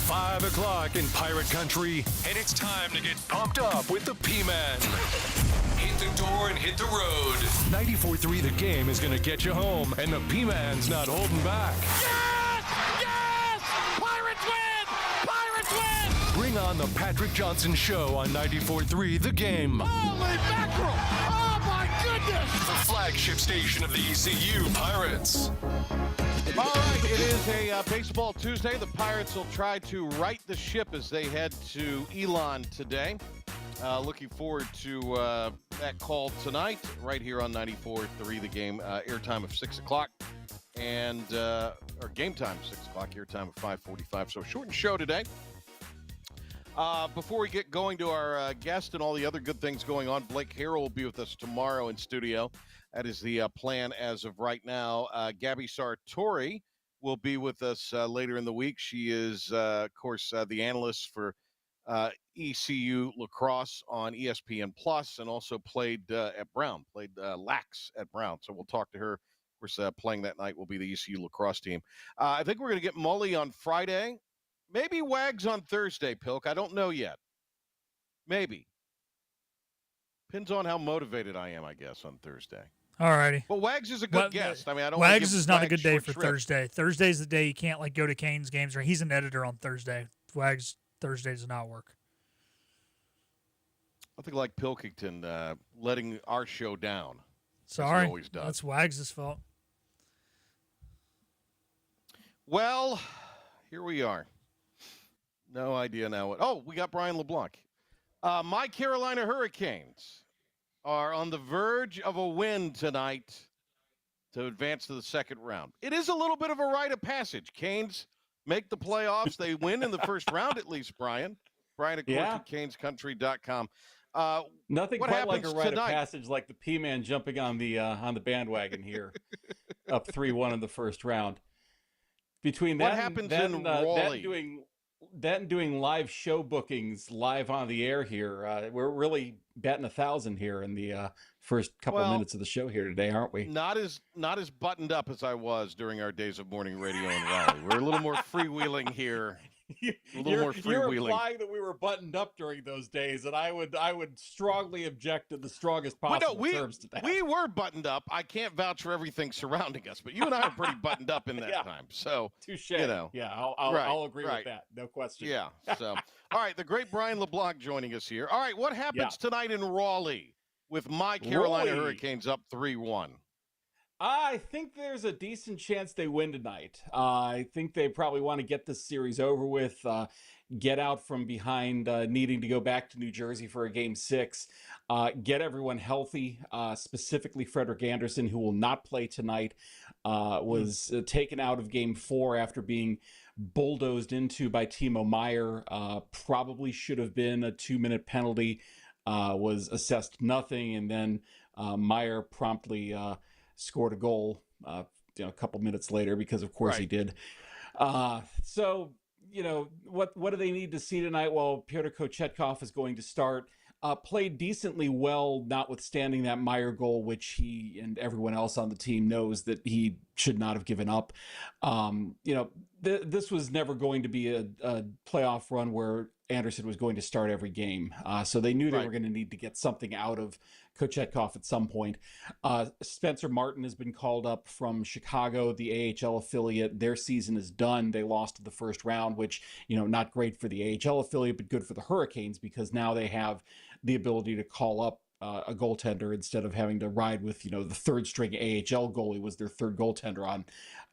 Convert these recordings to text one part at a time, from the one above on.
5 o'clock in Pirate Country, and it's time to get pumped up with the P-Man. Hit the door and hit the road. 94.3 The Game is going to get you home, and the P-Man's not holding back. Yes! Yes! Pirates win! Pirates win! Bring on the Patrick Johnson Show on 94.3 The Game. Holy mackerel! Oh, my goodness! The flagship station of the ECU Pirates. All right, it is a Baseball Tuesday. The Pirates will try to right the ship as they head to Elon today. Looking forward to that call tonight, right here on 94.3 The Game. Airtime of 6 o'clock, and or game time 6 o'clock, airtime of 5:45. So shortened show today. Before we get going to our guest and all the other good things going on, Blake Harrell will be with us tomorrow in studio. That is the plan as of right now. Gabby Sartori will be with us later in the week. She is, of course, the analyst for ECU lacrosse on ESPN Plus, and also played at Brown, played Lax at Brown. So we'll talk to her. Of course, playing that night will be the ECU lacrosse team. I think we're going to get Mully on Friday. Maybe Wags on Thursday, Pilk. I don't know yet. Maybe. Depends on how motivated I am, I guess, on Thursday. All righty. Well, Wags is a good guest. I mean, I don't. Wags is not a good day for shrift. Thursday. Thursday's the day you can't go to Canes games, or he's an editor on Thursday. Wags Thursday does not work. I think like Pilkington letting our show down. Sorry, he always does. That's Wags' fault. Well, here we are. No idea now what. Oh, we got Brian LeBlanc. My Carolina Hurricanes are on the verge of a win tonight to advance to the second round. It is a little bit of a rite of passage. Canes make the playoffs. They win in the first round, at least, Brian. Brian, of course, at CanesCountry.com. Nothing what quite like a rite tonight? of passage like the P-Man jumping on the bandwagon here, up 3-1 in the first round. Between what that, happens and, in that, Raleigh? that and doing live show bookings live on the air here, we're really batting 1,000 here in the first couple of minutes of the show here today, aren't we? Not as buttoned up as I was during our days of morning radio in Raleigh. We're a little more freewheeling here. You're implying that we were buttoned up during those days, and I would strongly object to the strongest possible terms to that. We were buttoned up. I can't vouch for everything surrounding us, but you and I were pretty buttoned up in that time. So, touche. You know, yeah, I'll agree with that. No question. Yeah. So, all right, the great Brian LeBlanc joining us here. All right, what happens tonight in Raleigh with my Carolina Hurricanes up 3-1? I think there's a decent chance they win tonight. I think they probably want to get this series over with, get out from behind needing to go back to New Jersey for a Game 6, get everyone healthy, specifically Frederik Andersen, who will not play tonight, was taken out of Game 4 after being bulldozed into by Timo Meier. Probably should have been a 2-minute penalty, was assessed nothing, and then Meier promptly scored a goal a couple minutes later, because of course he did. So, what do they need to see tonight? Well, Pyotr Kochetkov is going to start. Played decently well, notwithstanding that Meier goal, which he and everyone else on the team knows that he should not have given up. This was never going to be a playoff run where Andersen was going to start every game. So they knew they were going to need to get something out of Kochetkov at some point. Spencer Martin has been called up from Chicago, the AHL affiliate. Their season is done. They lost in the first round, which, not great for the AHL affiliate, but good for the Hurricanes, because now they have the ability to call up a goaltender instead of having to ride with, the third string AHL goalie was their third goaltender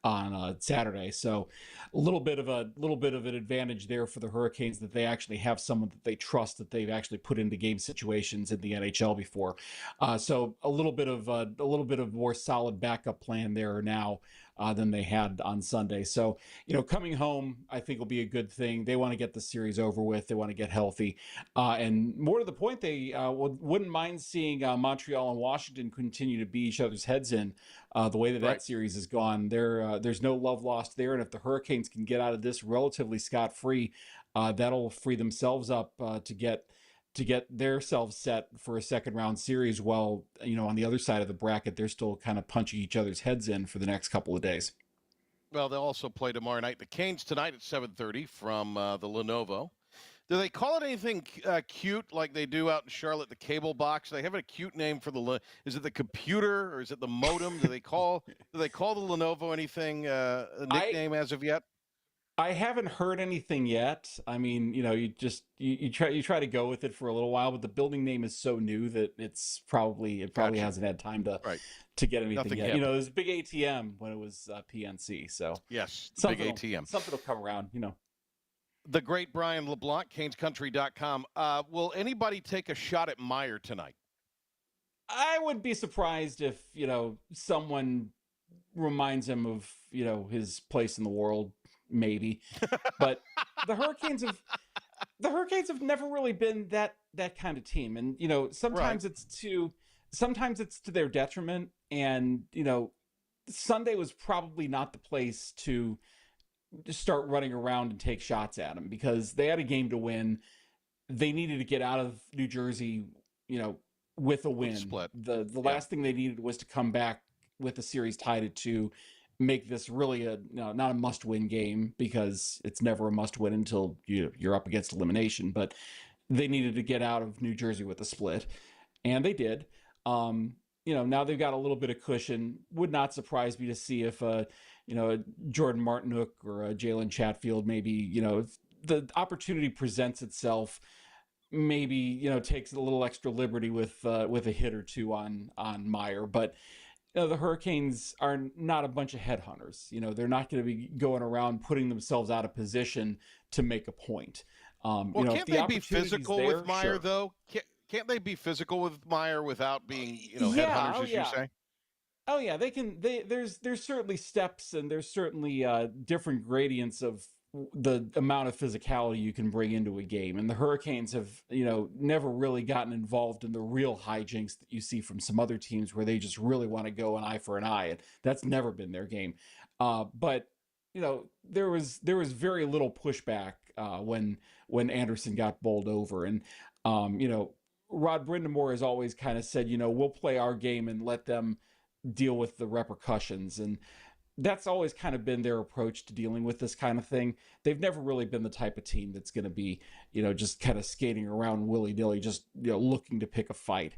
on Saturday. So a little bit of an advantage there for the Hurricanes, that they actually have someone that they trust, that they've actually put into game situations in the NHL before. So a little bit of more solid backup plan there now than they had on Sunday. So, coming home, I think will be a good thing. They want to get the series over with. They want to get healthy. And more to the point, they wouldn't mind seeing Montreal and Washington continue to beat each other's heads in the way that series has gone. There's no love lost there. And if the Hurricanes can get out of this relatively scot-free, that'll free themselves up to get themselves set for a second round series, while, on the other side of the bracket, they're still kind of punching each other's heads in for the next couple of days. Well, they'll also play tomorrow night. The Canes tonight at 7:30 from the Lenovo. Do they call it anything cute like they do out in Charlotte, the cable box? They have a cute name for is it the computer or is it the modem? Do they call the Lenovo anything a nickname as of yet? I haven't heard anything yet. I mean, you try to go with it for a little while, but the building name is so new that it probably Gotcha. hasn't had time to Right. to get anything Nothing yet. happened. There's a big ATM when it was PNC, so Yes, the big ATM. Something will come around. The great Brian LeBlanc, CanesCountry.com. Will anybody take a shot at Meyer tonight? I would be surprised if someone reminds him of his place in the world, maybe. But the Hurricanes have never really been that kind of team, and sometimes Right. it's to their detriment. And Sunday was probably not the place to just start running around and take shots at them, because they had a game to win. They needed to get out of New Jersey, with a win. Split. The last thing they needed was to come back with the series tied at 2, make this really not a must-win game, because it's never a must-win until you're up against elimination. But they needed to get out of New Jersey with a split, and they did. Now they've got a little bit of cushion. Would not surprise me to see if a Jordan Martinook or a Jalen Chatfield, maybe, if the opportunity presents itself, maybe, takes a little extra liberty with a hit or two on Meyer. But the Hurricanes are not a bunch of headhunters. They're not going to be going around putting themselves out of position to make a point. Can't they be physical with Meyer, sure. though? Can't they be physical with Meyer without being, headhunters, as you say? Oh yeah, they can. There's certainly steps, and there's certainly different gradients of the amount of physicality you can bring into a game. And the Hurricanes have, never really gotten involved in the real hijinks that you see from some other teams, where they just really want to go an eye for an eye. And that's never been their game. But there was very little pushback when Anderson got bowled over. And Rod Brindamore has always kind of said, we'll play our game and let them deal with the repercussions. And that's always kind of been their approach to dealing with this kind of thing. They've never really been the type of team that's going to be, just kind of skating around willy-nilly, just, looking to pick a fight.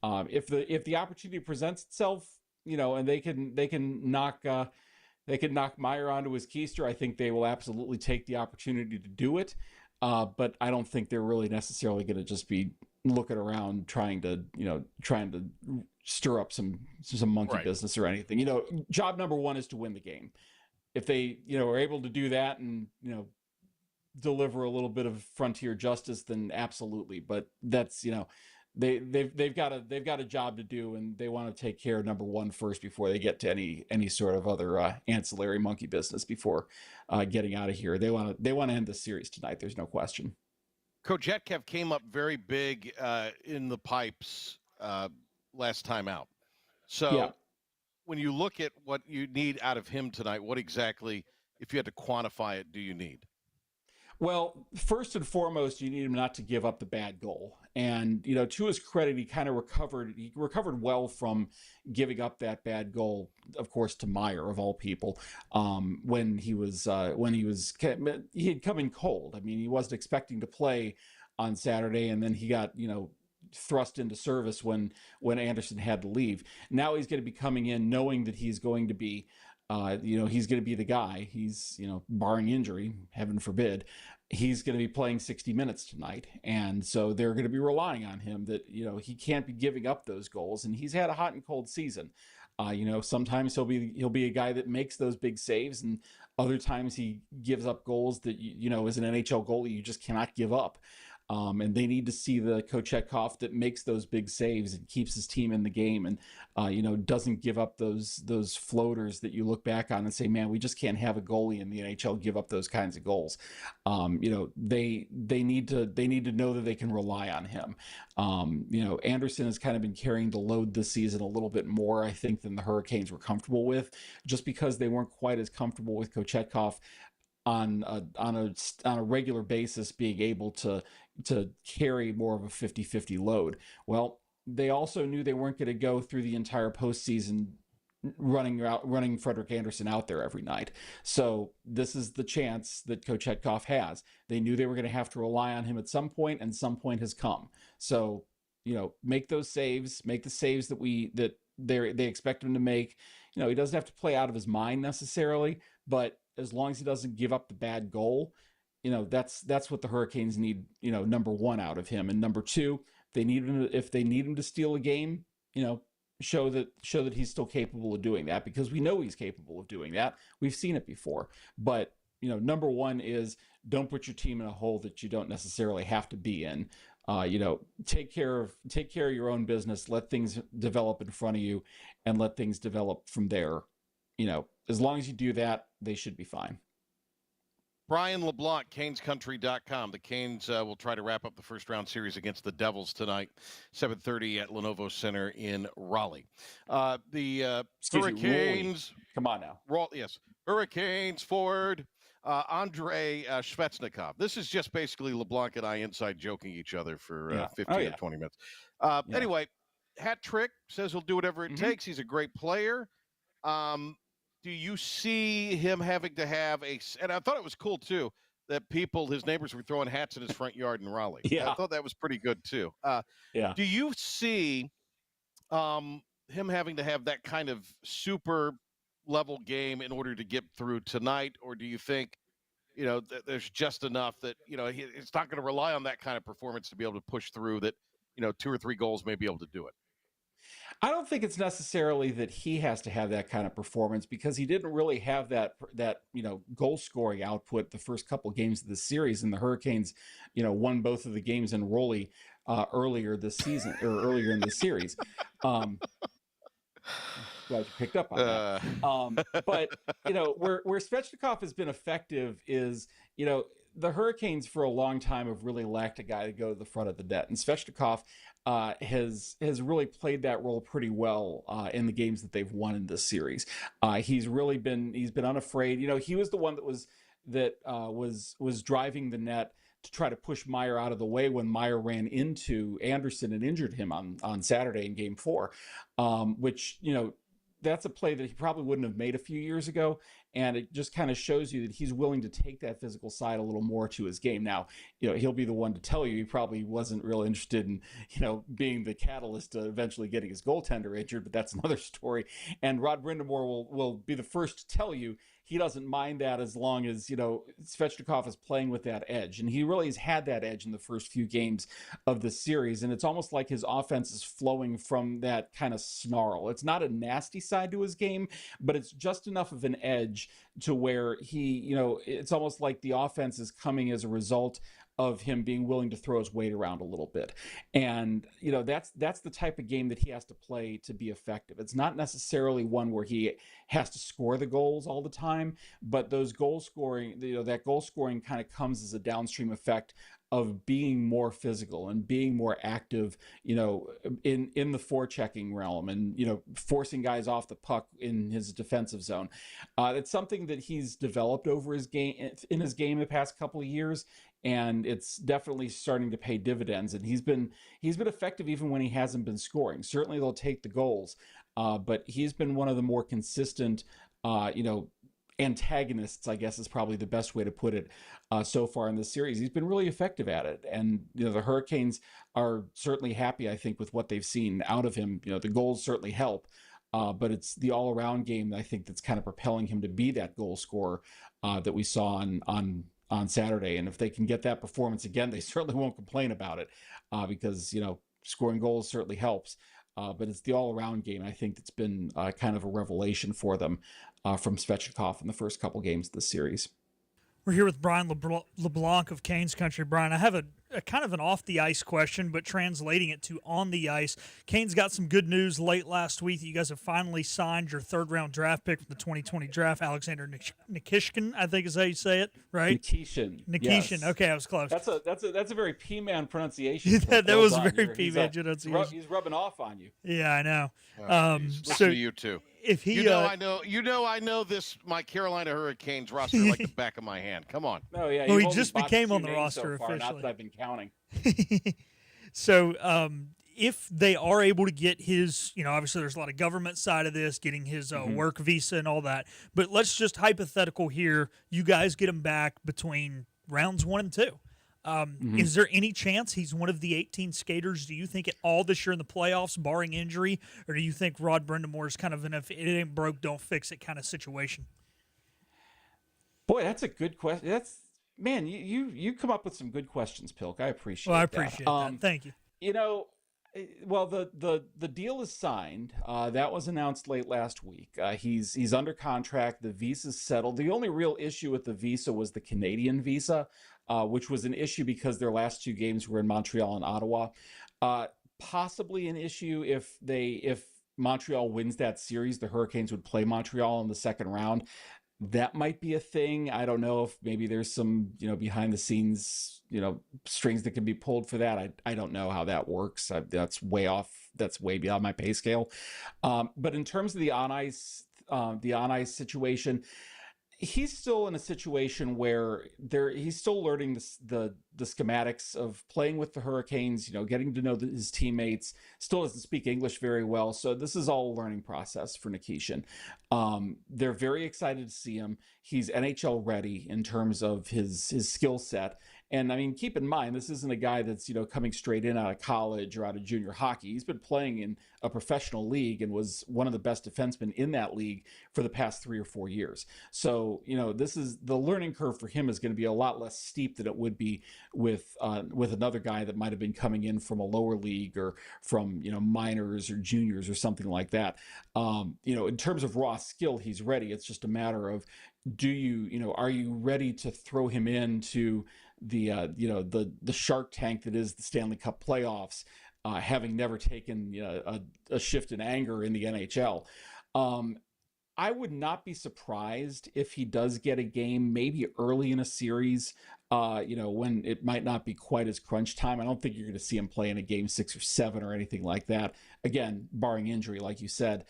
If the opportunity presents itself, and they can knock Meyer onto his keister, I think they will absolutely take the opportunity to do it. But I don't think they're really necessarily going to just be looking around trying to stir up some monkey business or anything. Job number one is to win the game. If they are able to do that and deliver a little bit of frontier justice, then absolutely. But that's they've got a job to do, and they want to take care of number one first before they get to any sort of other ancillary monkey business before getting out of here. They want to end the series tonight. There's no question. Kochetkov came up very big in the pipes last time out. So when you look at what you need out of him tonight, what exactly, if you had to quantify it, do you need? Well, first and foremost, you need him not to give up the bad goal. And, to his credit, he kind of recovered. He recovered well from giving up that bad goal, of course, to Meyer, of all people, when he had come in cold. I mean, he wasn't expecting to play on Saturday, and then he got, thrust into service when Anderson had to leave. Now he's going to be coming in knowing that he's going to be he's going to be the guy. He's, barring injury, heaven forbid, he's going to be playing 60 minutes tonight. And so they're going to be relying on him that, he can't be giving up those goals. And he's had a hot and cold season. Sometimes he'll be a guy that makes those big saves, and other times he gives up goals that, as an NHL goalie, you just cannot give up. And they need to see the Kochetkov that makes those big saves and keeps his team in the game, and doesn't give up those floaters that you look back on and say, man, we just can't have a goalie in the NHL give up those kinds of goals. They need to know that they can rely on him. Anderson has kind of been carrying the load this season a little bit more, I think, than the Hurricanes were comfortable with, just because they weren't quite as comfortable with Kochetkov on a regular basis being able to carry more of a 50-50 load. Well, they also knew they weren't going to go through the entire postseason running Frederick Anderson out there every night. So this is the chance that Coach Hetkoff has. They knew they were going to have to rely on him at some point, and some point has come. So, make those saves, make the saves that they expect him to make. He doesn't have to play out of his mind necessarily, but as long as he doesn't give up the bad goal, that's what the Hurricanes need, number one out of him. And number two, if they need him to steal a game, show that he's still capable of doing that, because we know he's capable of doing that. We've seen it before. But, number one is don't put your team in a hole that you don't necessarily have to be in. Take care of your own business, let things develop in front of you, and let things develop from there. As long as you do that, they should be fine. Brian LeBlanc, CanesCountry.com. The Canes will try to wrap up the first round series against the Devils tonight, 7:30 at Lenovo Center in Raleigh. The Hurricanes. Come on now. Yes. Hurricanes forward Andrei Svechnikov. This is just basically LeBlanc and I inside joking each other for 15 or 20 minutes. Anyway, hat trick, says he'll do whatever it takes. He's a great player. Do you see him having to have and I thought it was cool too, that his neighbors were throwing hats in his front yard in Raleigh. Yeah. I thought that was pretty good too. Do you see him having to have that kind of super level game in order to get through tonight? Or do you think, there's just enough that, it's not going to rely on that kind of performance to be able to push through, that, 2 or 3 goals may be able to do it? I don't think it's necessarily that he has to have that kind of performance, because he didn't really have that goal scoring output the first couple games of the series, and the Hurricanes, won both of the games in Raleigh earlier this season, or earlier in the series. Glad you picked up on that. But where Svechnikov has been effective is, the Hurricanes for a long time have really lacked a guy to go to the front of the net, and Svechnikov has really played that role pretty well in the games that they've won in this series. He's been unafraid. He was the one that was driving the net to try to push Meyer out of the way when Meyer ran into Anderson and injured him on Saturday in Game 4, which that's a play that he probably wouldn't have made a few years ago. And it just kind of shows you that he's willing to take that physical side a little more to his game. Now, he'll be the one to tell you he probably wasn't real interested in, being the catalyst to eventually getting his goaltender injured, but that's another story. And Rod Brindamore will be the first to tell you he doesn't mind that, as long as, Svechnikov is playing with that edge. And he really has had that edge in the first few games of the series. And it's almost like his offense is flowing from that kind of snarl. It's not a nasty side to his game, but it's just enough of an edge to where he, it's almost like the offense is coming as a result of him being willing to throw his weight around a little bit. And, that's the type of game that he has to play to be effective. It's not necessarily one where he has to score the goals all the time, but those goal scoring, that goal scoring kind of comes as a downstream effect of being more physical and being more active, in the forechecking realm, and, forcing guys off the puck in his defensive zone. It's something that he's developed over his game the past couple of years, and it's definitely starting to pay dividends. And he's been effective even when he hasn't been scoring. Certainly they'll take the goals, but he's been one of the more consistent, antagonists, I guess is probably the best way to put it, so far in this series. He's been really effective at it. And, the Hurricanes are certainly happy, I think, with what they've seen out of him. The goals certainly help, but it's the all-around game, I think, that's kind of propelling him to be that goal scorer that we saw on Saturday. And if they can get that performance again, they certainly won't complain about it, because, scoring goals certainly helps. But it's the all-around game, I think, that's been kind of a revelation for them from Svechnikov in the first couple games of the series. We're here with Brian LeBlanc of Canes Country. Brian, I have a kind of an off-the-ice question, but translating it to on the ice. Canes got some good news late last week that you guys have finally signed your third-round draft pick from the 2020 draft, Alexander Nikishkin, I think is how you say it, right? Nikishin. Yes. Okay, I was close. That's a very P-man pronunciation. that was very P-man pronunciation. He's rubbing off on you. Yeah, I know. Listen to you too. If he, I know this. My Carolina Hurricanes roster like the back of my hand. Come on. Oh yeah. Well, he just became on the roster so far, officially. not that I've been counting. So, if they are able to get his, obviously there's a lot of government side of this, getting his work visa and all that. But let's just hypothetical here. You guys get him back between rounds 1 and 2. Is there any chance he's one of the 18 skaters, do you think, at all this year in the playoffs, barring injury? Or do you think Rod Brindamore is kind of an if it ain't broke, don't fix it kind of situation? Boy, that's a good question. Man, you come up with some good questions, Pilk. I appreciate that. Well, I appreciate that. Thank you. Well, the deal is signed. That was announced late last week. He's under contract. The visa's settled. The only real issue with the visa was the Canadian visa, which was an issue because their last 2 games were in Montreal and Ottawa. Possibly an issue if Montreal wins that series, the Hurricanes would play Montreal in the second round. That might be a thing. I don't know if maybe there's some, behind the scenes, strings that can be pulled for that. I don't know how that works. That's way off. That's way beyond my pay scale. But in terms of the on ice situation, he's still in a situation where he's still learning the schematics of playing with the Hurricanes, getting to know his teammates, still doesn't speak English very well. So this is all a learning process for Nikishin. They're very excited to see him. He's NHL ready in terms of his skill set. And I mean, keep in mind, this isn't a guy that's, coming straight in out of college or out of junior hockey. He's been playing in a professional league and was one of the best defensemen in that league for the past 3 or 4 years. So, this is the learning curve for him is going to be a lot less steep than it would be with another guy that might have been coming in from a lower league or from, minors or juniors or something like that. In terms of raw skill, he's ready. It's just a matter of, are you ready to throw him into the shark tank that is the Stanley Cup playoffs, having never taken a shift in anger in the NHL. I would not be surprised if he does get a game maybe early in a series, when it might not be quite as crunch time. I don't think you're going to see him play in a game 6 or 7 or anything like that. Again, barring injury, like you said.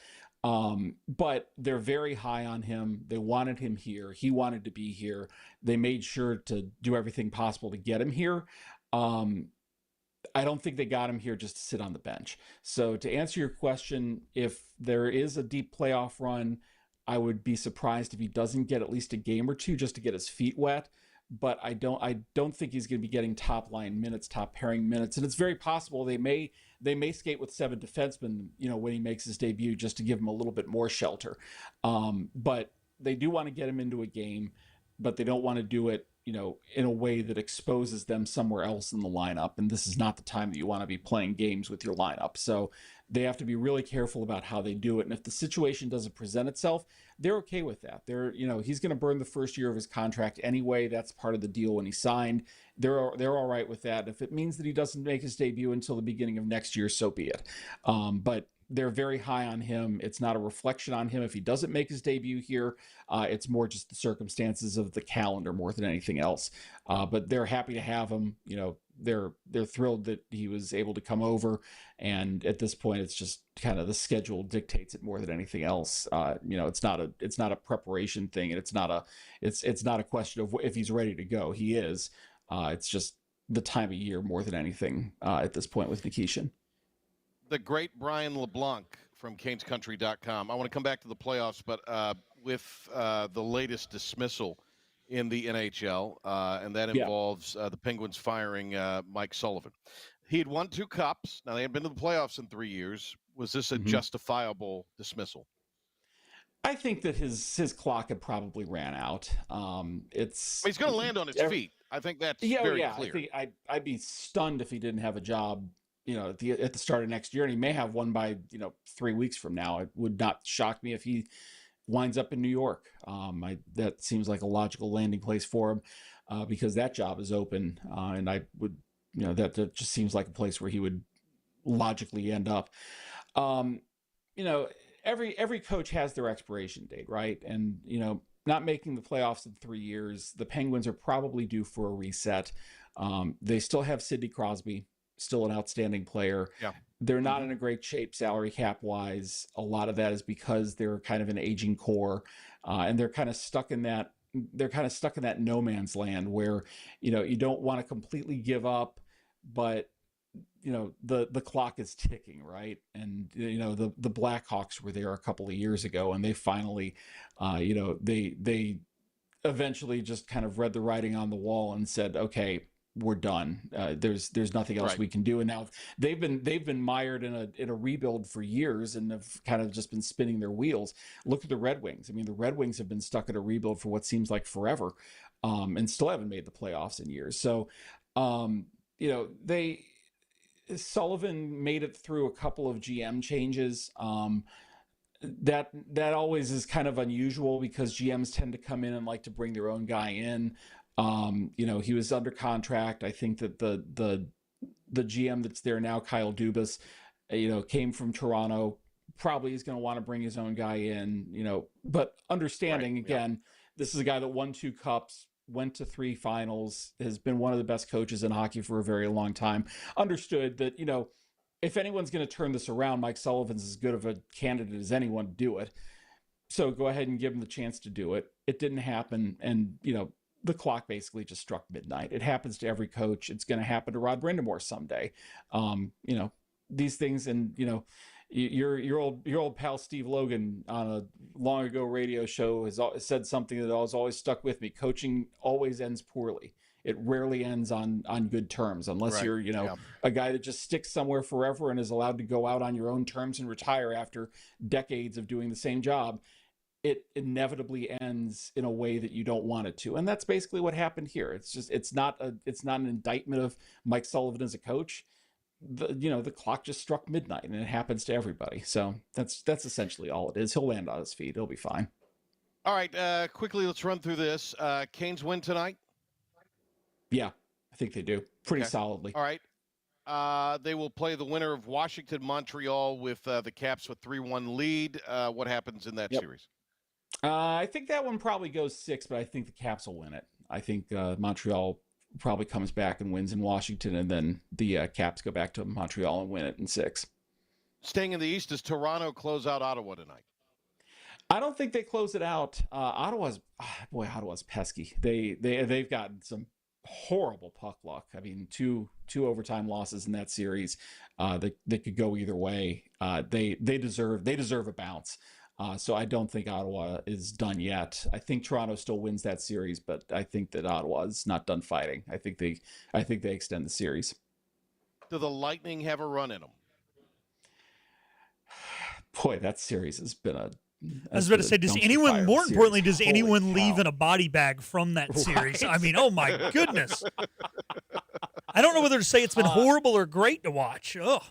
But they're very high on him. They wanted him here. He wanted to be here. They made sure to do everything possible to get him here. I don't think they got him here just to sit on the bench. So to answer your question, if there is a deep playoff run, I would be surprised if he doesn't get at least a game or 2 just to get his feet wet. But I don't think he's going to be getting top line minutes, top pairing minutes. And it's very possible they may skate with 7 defensemen, when he makes his debut, just to give him a little bit more shelter. But they do want to get him into a game, but they don't want to do it, in a way that exposes them somewhere else in the lineup. And this is not the time that you want to be playing games with your lineup. So they have to be really careful about how they do it. And if the situation doesn't present itself, they're okay with that. He's going to burn the first year of his contract anyway. That's part of the deal when he signed. They're all right with that. If it means that he doesn't make his debut until the beginning of next year, so be it. But they're very high on him. It's not a reflection on him if he doesn't make his debut here. It's more just the circumstances of the calendar more than anything else. But they're happy to have him. They're thrilled that he was able to come over. And at this point, it's just kind of the schedule dictates it more than anything else. It's not a preparation thing, and it's not a question of if he's ready to go. He is. It's just the time of year more than anything at this point with Nikishin. The great Brian LeBlanc from CanesCountry.com. I want to come back to the playoffs, but with the latest dismissal in the NHL, and that involves the Penguins firing Mike Sullivan. He had won 2 cups. Now, they had been to the playoffs in 3 years. Was this a justifiable dismissal? I think that his clock had probably ran out. He's going to land on his feet. I think that's very clear. I think I'd be stunned if he didn't have a job, at the start of next year, and he may have one by 3 weeks from now. It would not shock me if he winds up in New York. That seems like a logical landing place for him because that job is open, and I would that just seems like a place where he would logically end up. Every coach has their expiration date, right? And not making the playoffs in 3 years, the Penguins are probably due for a reset. They still have Sidney Crosby, still an outstanding player. Yeah. They're not in a great shape salary cap wise. A lot of that is because they're kind of an aging core, and they're kind of stuck in that no man's land where, you don't want to completely give up, but the clock is ticking, right? And the Blackhawks were there a couple of years ago, and they finally, they eventually just kind of read the writing on the wall and said, okay, we're done. There's nothing else we can do. And now they've been mired in a rebuild for years and have kind of just been spinning their wheels. Look at the Red Wings. I mean, the Red Wings have been stuck in a rebuild for what seems like forever, and still haven't made the playoffs in years. So, Sullivan made it through a couple of GM changes. That always is kind of unusual because GMs tend to come in and like to bring their own guy in. He was under contract. I think that the GM that's there now, Kyle Dubas, came from Toronto, probably is going to want to bring his own guy in, but understanding again, this is a guy that won 2 cups, went to 3 finals, has been one of the best coaches in hockey for a very long time. Understood that, if anyone's going to turn this around, Mike Sullivan's as good of a candidate as anyone to do it. So go ahead and give him the chance to do it. It didn't happen. And, the clock basically just struck midnight. It happens to every coach. It's going to happen to Rod Brindamore someday. These things, and, your old pal Steve Logan on a long ago radio show has said something that has always stuck with me. Coaching always ends poorly. It rarely ends on good terms unless you're, a guy that just sticks somewhere forever and is allowed to go out on your own terms and retire after decades of doing the same job. It inevitably ends in a way that you don't want it to. And that's basically what happened here. It's not an indictment of Mike Sullivan as a coach. The clock just struck midnight, and it happens to everybody. So that's essentially all it is. He'll land on his feet. He'll be fine. All right, quickly, let's run through this. Canes win tonight? Yeah, I think they do pretty solidly. All right. They will play the winner of Washington-Montreal with the Caps with 3-1 lead. What happens in that series? I think that one probably goes 6, but I think the Caps will win it. I think Montreal probably comes back and wins in Washington, and then the Caps go back to Montreal and win it in 6. Staying in the East, does Toronto close out Ottawa tonight? I don't think they close it out. Ottawa's pesky. They've gotten some horrible puck luck. I mean, two overtime losses in that series. They could go either way. They deserve a bounce. So I don't think Ottawa is done yet. I think Toronto still wins that series, but I think that Ottawa is not done fighting. I think they extend the series. Do the Lightning have a run in them? Boy, that series has been a. I was about to say, does anyone, more importantly, does anyone leave in a body bag from that series? Right. I mean, oh my goodness. I don't know whether to say it's been horrible or great to watch. Ugh.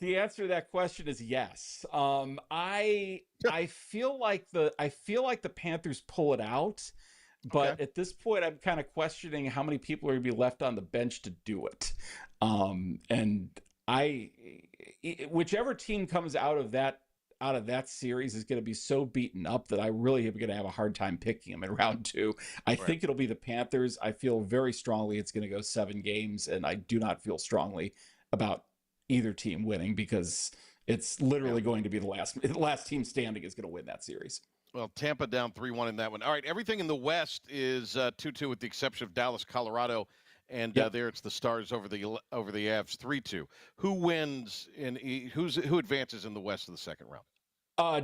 The answer to that question is yes. I feel like the Panthers pull it out, but at this point, I'm kind of questioning how many people are going to be left on the bench to do it. And whichever team comes out of that series is going to be so beaten up that I really am going to have a hard time picking them in round 2. I think it'll be the Panthers. I feel very strongly it's going to go 7 games, and I do not feel strongly about either team winning because it's literally going to be the last team standing is going to win that series. Well, Tampa down 3-1 in that one. All right, everything in the West is 2-2 with the exception of Dallas, Colorado, and there it's the Stars over the Avs 3-2. Who wins who advances in the West in the second round?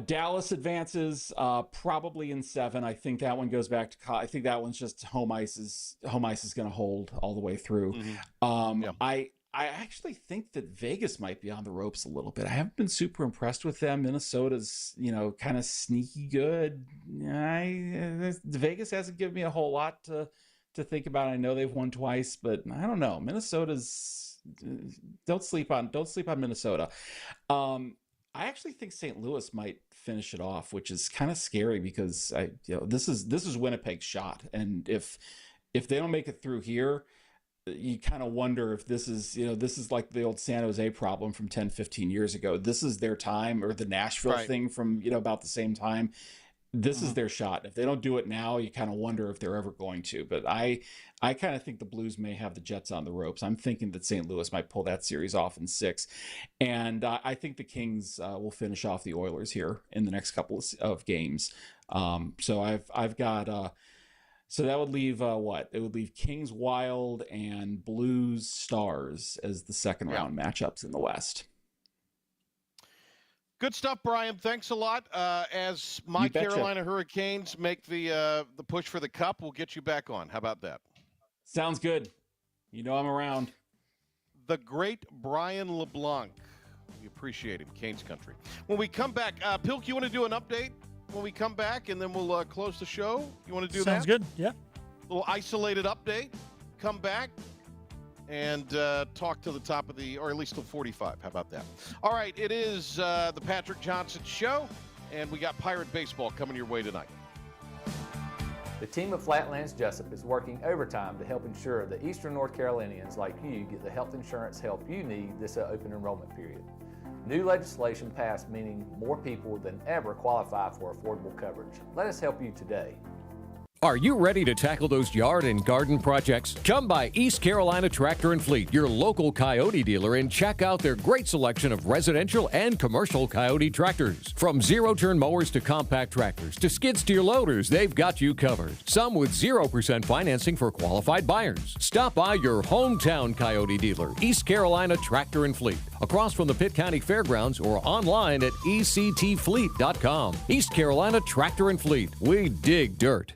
Dallas advances probably in 7. I think that one goes back to. I think that one's just home ice is going to hold all the way through. I actually think that Vegas might be on the ropes a little bit. I haven't been super impressed with them. Minnesota's, kind of sneaky good. Vegas hasn't given me a whole lot to think about. I know they've won twice, but I don't know. Minnesota's don't sleep on Minnesota. I actually think St. Louis might finish it off, which is kind of scary because this is Winnipeg's shot, and if they don't make it through here, you kind of wonder if this is like the old San Jose problem from 10, 15 years ago. This is their time, or the Nashville thing from, about the same time. This is their shot. If they don't do it now, you kind of wonder if they're ever going to. But I kind of think the Blues may have the Jets on the ropes. I'm thinking that St. Louis might pull that series off in 6. And I think the Kings will finish off the Oilers here in the next couple of games. So I've got So that would leave what? It would leave Kings Wild and Blues Stars as the second round matchups in the West. Good stuff, Brian. Thanks a lot. As my Carolina Hurricanes make the push for the Cup, we'll get you back on. How about that? Sounds good. You know I'm around. The great Brian LeBlanc. We appreciate him, Canes country. When we come back, Pilk, you want to do an update when we come back, and then we'll close the show? You want to do that? Sounds good, yeah. A little isolated update. Come back and talk to the top of or at least till 45. How about that? All right, it is the Patrick Johnson Show, and we got Pirate Baseball coming your way tonight. The team of Flatlands Jessup is working overtime to help ensure that Eastern North Carolinians like you get the health insurance help you need this open enrollment period. New legislation passed meaning more people than ever qualify for affordable coverage. Let us help you today. Are you ready to tackle those yard and garden projects? Come by East Carolina Tractor and Fleet, your local Coyote dealer, and check out their great selection of residential and commercial Coyote tractors. From zero-turn mowers to compact tractors to skid steer loaders, they've got you covered. Some with 0% financing for qualified buyers. Stop by your hometown Coyote dealer, East Carolina Tractor and Fleet, across from the Pitt County Fairgrounds, or online at ectfleet.com. East Carolina Tractor and Fleet. We dig dirt.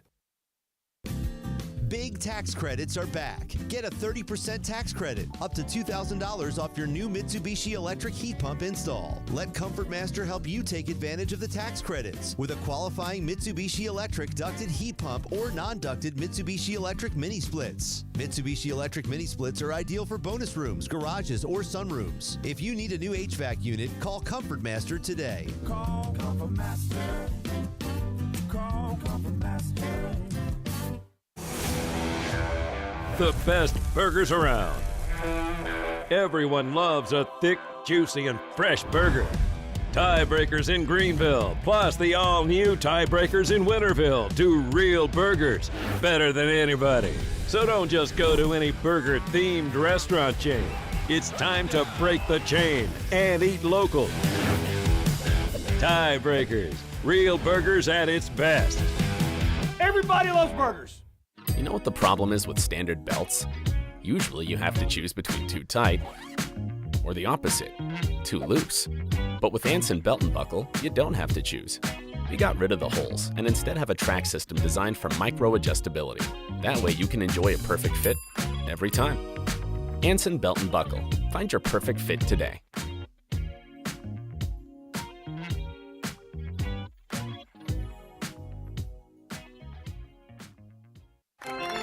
Big tax credits are back. Get a 30% tax credit, up to $2,000 off your new Mitsubishi electric heat pump install. Let Comfort Master help you take advantage of the tax credits with a qualifying Mitsubishi electric ducted heat pump or non-ducted Mitsubishi electric mini splits. Mitsubishi electric mini splits are ideal for bonus rooms, garages, or sunrooms. If you need a new HVAC unit, call Comfort Master today. Call Comfort Master. Call Comfort Master. The best burgers around. Everyone loves a thick, juicy, and fresh burger. Tiebreakers in Greenville, plus the all-new Tiebreakers in Winterville. Do real burgers better than anybody. So don't just go to any burger-themed restaurant chain. It's time to break the chain and eat local. Tiebreakers, real burgers at its best. Everybody loves burgers. You know what the problem is with standard belts? Usually you have to choose between too tight or the opposite, too loose. But with Anson Belt and Buckle, you don't have to choose. We got rid of the holes and instead have a track system designed for micro adjustability. That way you can enjoy a perfect fit every time. Anson Belt and Buckle. Find your perfect fit today.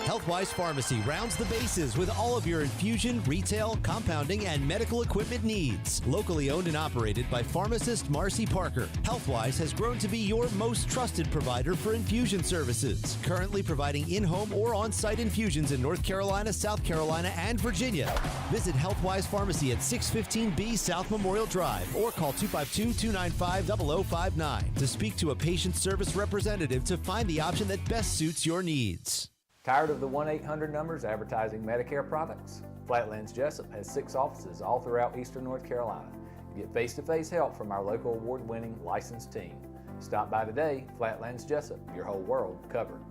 Healthwise Pharmacy rounds the bases with all of your infusion, retail, compounding, and medical equipment needs. Locally owned and operated by pharmacist Marcy Parker, Healthwise has grown to be your most trusted provider for infusion services. Currently providing in-home or on-site infusions in North Carolina, South Carolina, and Virginia. Visit Healthwise Pharmacy at 615B South Memorial Drive or call 252-295-0059 to speak to a patient service representative to find the option that best suits your needs. Tired of the 1-800 numbers advertising Medicare products? Flatlands Jessup has 6 offices all throughout Eastern North Carolina. Get face-to-face help from our local award-winning licensed team. Stop by today. Flatlands Jessup, your whole world covered.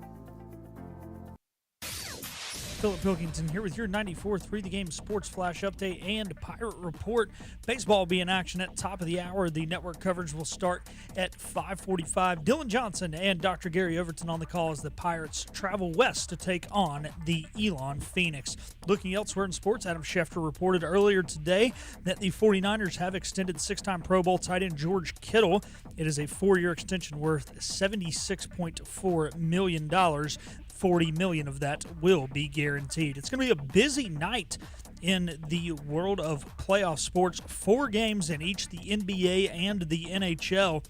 Philip Pilkington here with your 94.3 The Game Sports Flash Update and Pirate Report. Baseball will be in action at the top of the hour. The network coverage will start at 5:45. Dylan Johnson and Dr. Gary Overton on the call as the Pirates travel west to take on the Elon Phoenix. Looking elsewhere in sports, Adam Schefter reported earlier today that the 49ers have extended 6-time Pro Bowl tight end George Kittle. It is a 4-year extension worth $76.4 million. $40 million of that will be guaranteed. It's going to be a busy night in the world of playoff sports. 4 games in each the NBA and the NHL.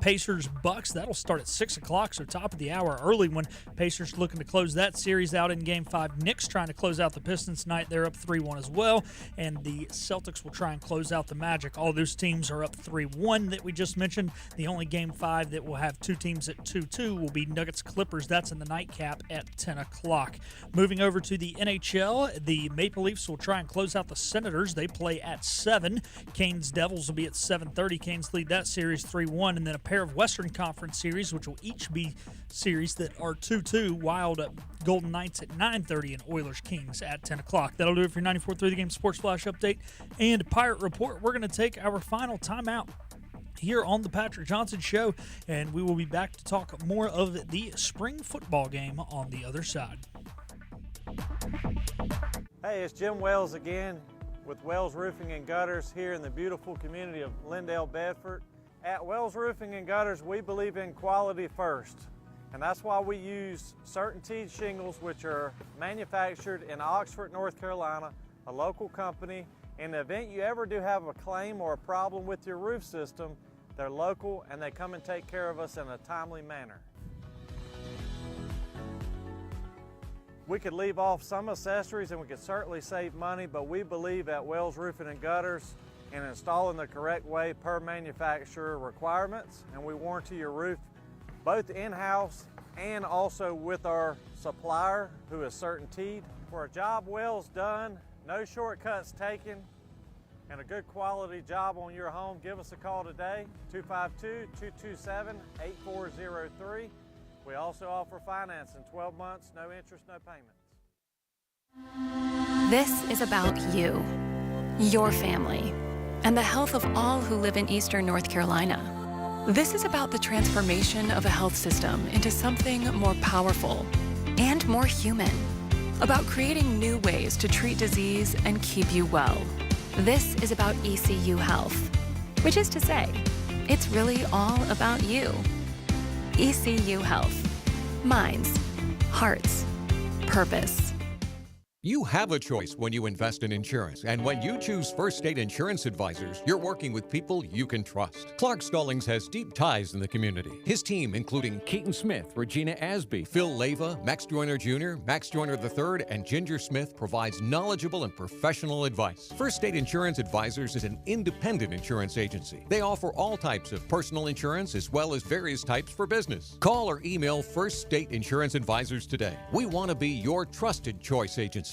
Pacers Bucks, that'll start at 6 o'clock, so top of the hour early when Pacers looking to close that series out in Game 5. Knicks trying to close out the Pistons tonight. They're up 3-1 as well, and the Celtics will try and close out the Magic. All those teams are up 3-1 that we just mentioned. The only Game 5 that will have 2 teams at 2-2 will be Nuggets Clippers. That's in the nightcap at 10 o'clock. Moving over to the NHL, the Maple Leafs will try and close out the Senators. They play at 7. Canes Devils will be at 7:30. Canes lead that series 3-1, and then a pair of Western Conference series, which will each be series that are 2-2, Wild at Golden Knights at 9:30 and Oilers Kings at 10 o'clock. That'll do it for your 94.3 The Game Sports Flash Update and Pirate Report. We're going to take our final timeout here on the Patrick Johnson Show, and we will be back to talk more of the spring football game on the other side. Hey, it's Jim Wells again with Wells Roofing and Gutters here in the beautiful community of Lindale, Bedford. At Wells Roofing and Gutters, we believe in quality first, and that's why we use CertainTeed shingles, which are manufactured in Oxford, North Carolina, a local company. In the event you ever do have a claim or a problem with your roof system, they're local and they come and take care of us in a timely manner. We could leave off some accessories and we could certainly save money, but we believe at Wells Roofing and Gutters in installing the correct way per manufacturer requirements, and we warranty your roof both in-house and also with our supplier, who is CertainTeed. For a job Wells done, no shortcuts taken, and a good quality job on your home, give us a call today, 252-227-8403. We also offer financing, 12 months, no interest, no payments. This is about you, your family, and the health of all who live in Eastern North Carolina. This is about the transformation of a health system into something more powerful and more human, about creating new ways to treat disease and keep you well. This is about ECU Health, which is to say, it's really all about you. ECU Health. Minds, hearts, purpose. You have a choice when you invest in insurance, and when you choose First State Insurance Advisors, you're working with people you can trust. Clark Stallings has deep ties in the community. His team, including Keaton Smith, Regina Asby, Phil Leyva, Max Joyner Jr., Max Joyner III, and Ginger Smith, provides knowledgeable and professional advice. First State Insurance Advisors is an independent insurance agency. They offer all types of personal insurance as well as various types for business. Call or email First State Insurance Advisors today. We want to be your trusted choice agency.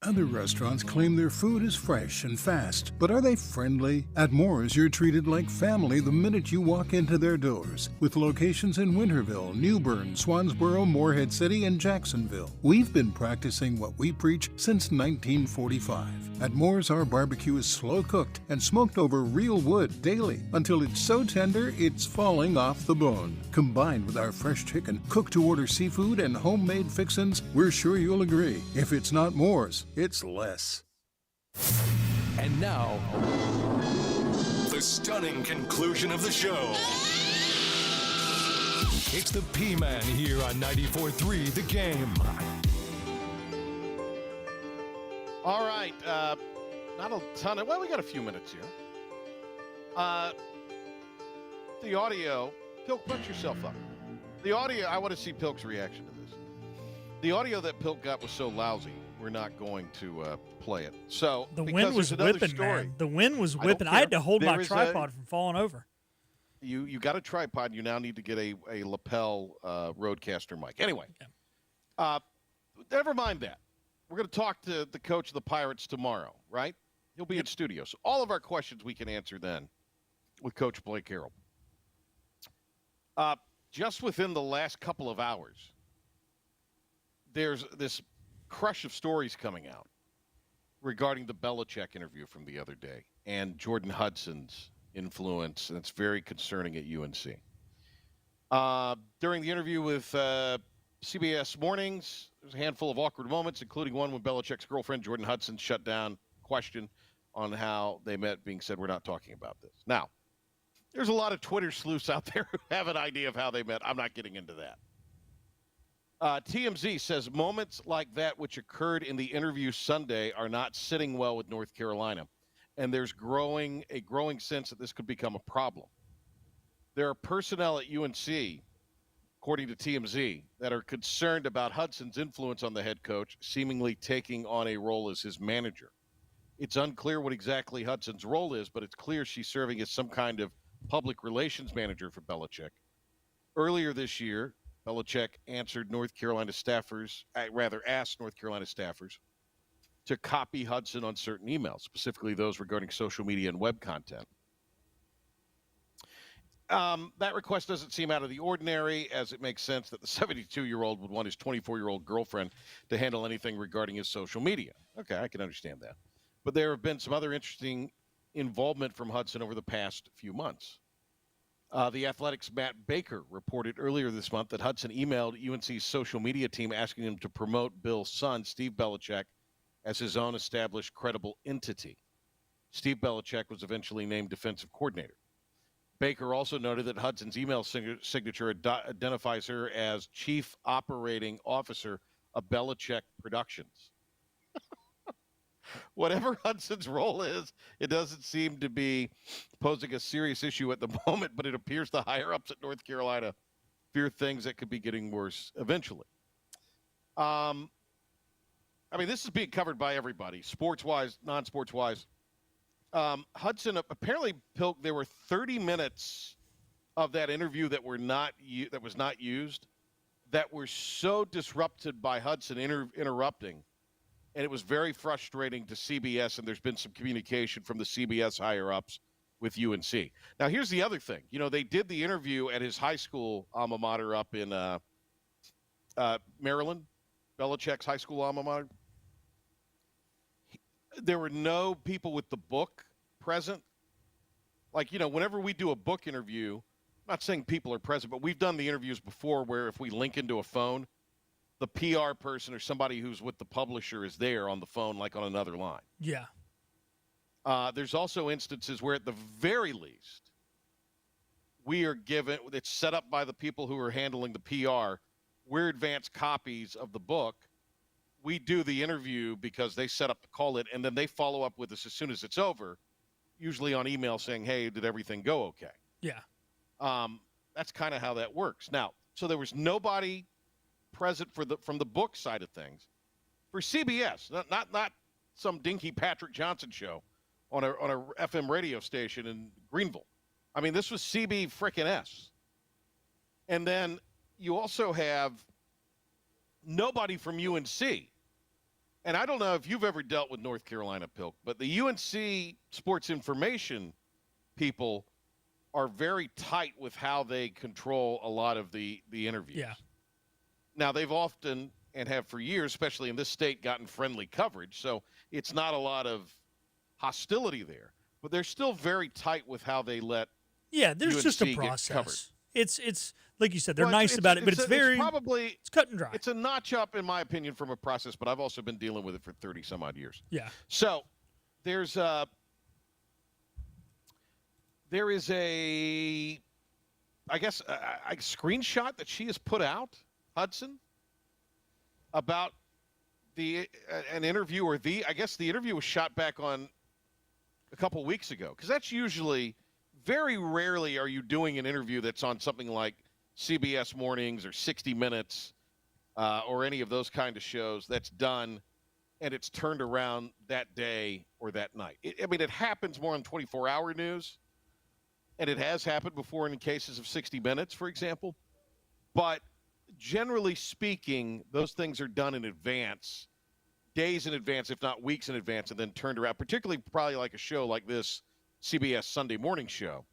Other restaurants claim their food is fresh and fast, but are they friendly? At Moore's, you're treated like family the minute you walk into their doors. With locations in Winterville, New Bern, Swansboro, Morehead City, and Jacksonville. We've been practicing what we preach since 1945. At Moore's, our barbecue is slow cooked and smoked over real wood daily until it's so tender it's falling off the bone. Combined with our fresh chicken, cooked-to-order seafood, and homemade fixins, we're sure you'll agree. If it's not Moore's, it's less. And now, the stunning conclusion of the show. It's the P-Man here on 94.3 The Game. All right, not a ton of, well, we got a few minutes here. The audio, Pilk, put yourself up. The audio, I want to see Pilk's reaction to this. The audio that Pilk got was so lousy, we're not going to play it. So the wind was whipping, man. The wind was whipping. I had to hold my tripod from falling over. You got a tripod. You now need to get a lapel Roadcaster mic. Anyway, never mind that. We're going to talk to the coach of the Pirates tomorrow, right? He'll be in studio. So all of our questions we can answer then with Coach Blake Harrell. Just within the last couple of hours, there's this crush of stories coming out regarding the Belichick interview from the other day and Jordan Hudson's influence, and it's very concerning at UNC. During the interview with CBS Mornings, there's a handful of awkward moments, including one when Belichick's girlfriend, Jordan Hudson, shut down question on how they met, being said, we're not talking about this. Now, there's a lot of Twitter sleuths out there who have an idea of how they met. I'm not getting into that. TMZ says moments like that which occurred in the interview Sunday are not sitting well with North Carolina, and there's a growing sense that this could become a problem. There are personnel at UNC, according to TMZ, that are concerned about Hudson's influence on the head coach, seemingly taking on a role as his manager. It's unclear what exactly Hudson's role is, but it's clear she's serving as some kind of public relations manager for Belichick. Earlier this year, Belichick answered asked North Carolina staffers to copy Hudson on certain emails, specifically those regarding social media and web content. That request doesn't seem out of the ordinary, as it makes sense that the 72-year-old would want his 24-year-old girlfriend to handle anything regarding his social media. Okay, I can understand that. But there have been some other interesting involvement from Hudson over the past few months. The Athletic's Matt Baker reported earlier this month that Hudson emailed UNC's social media team asking them to promote Bill's son, Steve Belichick, as his own established, credible entity. Steve Belichick was eventually named defensive coordinator. Baker also noted that Hudson's email signature identifies her as Chief Operating Officer of Belichick Productions. Whatever Hudson's role is, it doesn't seem to be posing a serious issue at the moment, but it appears the higher-ups at North Carolina fear things that could be getting worse eventually. This is being covered by everybody, sports-wise, non-sports-wise. Hudson, apparently, Pilk, there were 30 minutes of that interview that was not used that were so disrupted by Hudson interrupting. And it was very frustrating to CBS, and there's been some communication from the CBS higher-ups with UNC. Now, here's the other thing. They did the interview at his high school alma mater up in Maryland, Belichick's high school alma mater. There were no people with the book present. Whenever we do a book interview, I'm not saying people are present, but we've done the interviews before where if we link into a phone, the PR person or somebody who's with the publisher is there on the phone, like on another line. Yeah. There's also instances where, at the very least, we are given, it's set up by the people who are handling the PR, we're advanced copies of the book. We do the interview because they set up to call it, and then they follow up with us as soon as it's over, usually on email saying, hey, did everything go okay? Yeah. That's kind of how that works. Now, so there was nobody present from the book side of things for CBS, not some dinky Patrick Johnson show on a FM radio station in Greenville. This was CB frickin' S. And then you also have nobody from UNC. And I don't know if you've ever dealt with North Carolina, Pilk, but the UNC sports information people are very tight with how they control a lot of the interviews. Yeah. Now, they've often, and have for years, especially in this state, gotten friendly coverage. So it's not a lot of hostility there. But they're still very tight with how they let there's UNC just a get covered. process. It's like you said, they're nice about it, but it's cut and dry. It's a notch up, in my opinion, from a process, but I've also been dealing with it for 30-some-odd years. Yeah. So there is a screenshot that she has put out, Hudson, about an interview, or the interview was shot back on a couple weeks ago, because that's usually, very rarely are you doing an interview that's on something like CBS Mornings or 60 Minutes or any of those kind of shows that's done and it's turned around that day or that night. It happens more on 24-hour news, and it has happened before in cases of 60 Minutes, for example. But generally speaking, those things are done in advance, days in advance, if not weeks in advance, and then turned around, particularly probably like a show like this CBS Sunday morning show,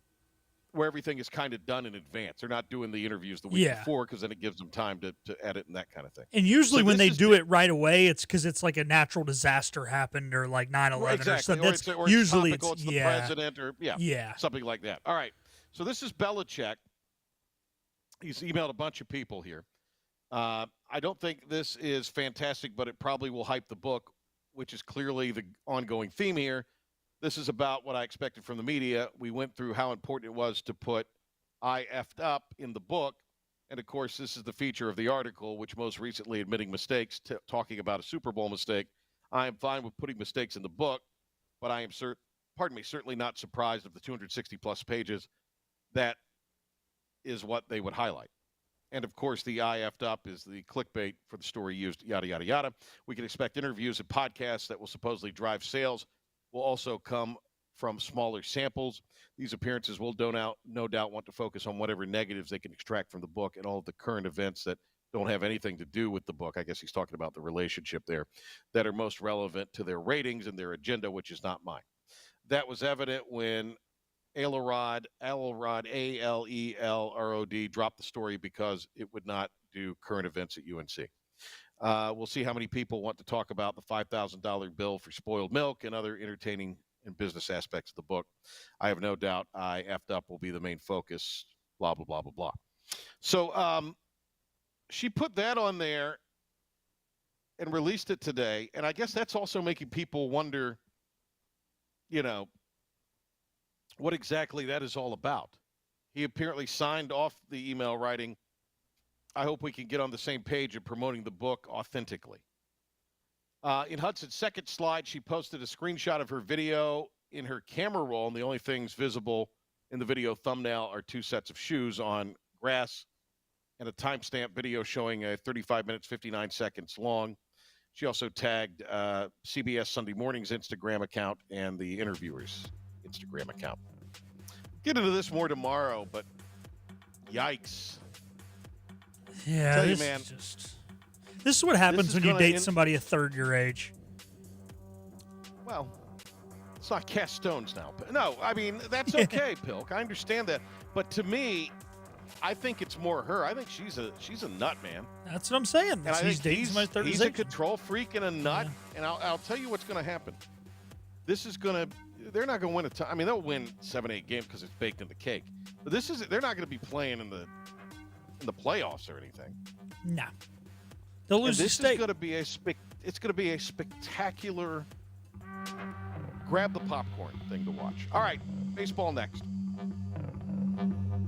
where everything is kind of done in advance. They're not doing the interviews the week before, because then it gives them time to edit and that kind of thing. And usually when they do it right away, it's because it's like a natural disaster happened, or like 9/11 exactly. or something. Or Usually it's the president, or something like that. All right. So this is Belichick. He's emailed a bunch of people here. I don't think this is fantastic, but it probably will hype the book, which is clearly the ongoing theme here. This is about what I expected from the media. We went through how important it was to put I effed up in the book. And, of course, this is the feature of the article, which most recently admitting mistakes, talking about a Super Bowl mistake. I am fine with putting mistakes in the book, but I am certainly not surprised of the 260-plus pages that is what they would highlight. And, of course, the I effed up is the clickbait for the story used, yada, yada, yada. We can expect interviews and podcasts that will supposedly drive sales will also come from smaller samples. These appearances will no doubt want to focus on whatever negatives they can extract from the book and all of the current events that don't have anything to do with the book. I guess he's talking about the relationship there, that are most relevant to their ratings and their agenda, which is not mine. That was evident when Alerod, A-L-E-L-R-O-D, dropped the story because it would not do current events at UNC. We'll see how many people want to talk about the $5,000 bill for spoiled milk and other entertaining and business aspects of the book. I have no doubt I effed up will be the main focus, blah, blah, blah, blah, blah. So she put that on there and released it today. And I guess that's also making people wonder, you know, what exactly that is all about. He apparently signed off the email writing, I hope we can get on the same page in promoting the book authentically. In Hudson's second slide, she posted a screenshot of her video in her camera roll, and the only things visible in the video thumbnail are 2 sets of shoes on grass and a timestamp video showing 35 minutes, 59 seconds long. She also tagged CBS Sunday Morning's Instagram account and the interviewer's Instagram account. Get into this more tomorrow, but yikes. Yeah, Tell you, man, this is what happens when you date somebody a third your age. Well, let's not cast stones now. No, I mean, that's okay, Pilk. I understand that. But to me, I think it's more her. I think she's a nut, man. That's what I'm saying. And I He's think dating somebody third he's his a age. control freak and a nut. Yeah. And I'll tell you what's going to happen. This is going to – they're not going to win a ton. I mean, they'll win 7-8 games because it's baked in the cake. But they're not going to be playing in the playoffs or anything. Nah. They'll lose this the state. Is going to be it's going to be a spectacular grab the popcorn thing to watch. All right, baseball next.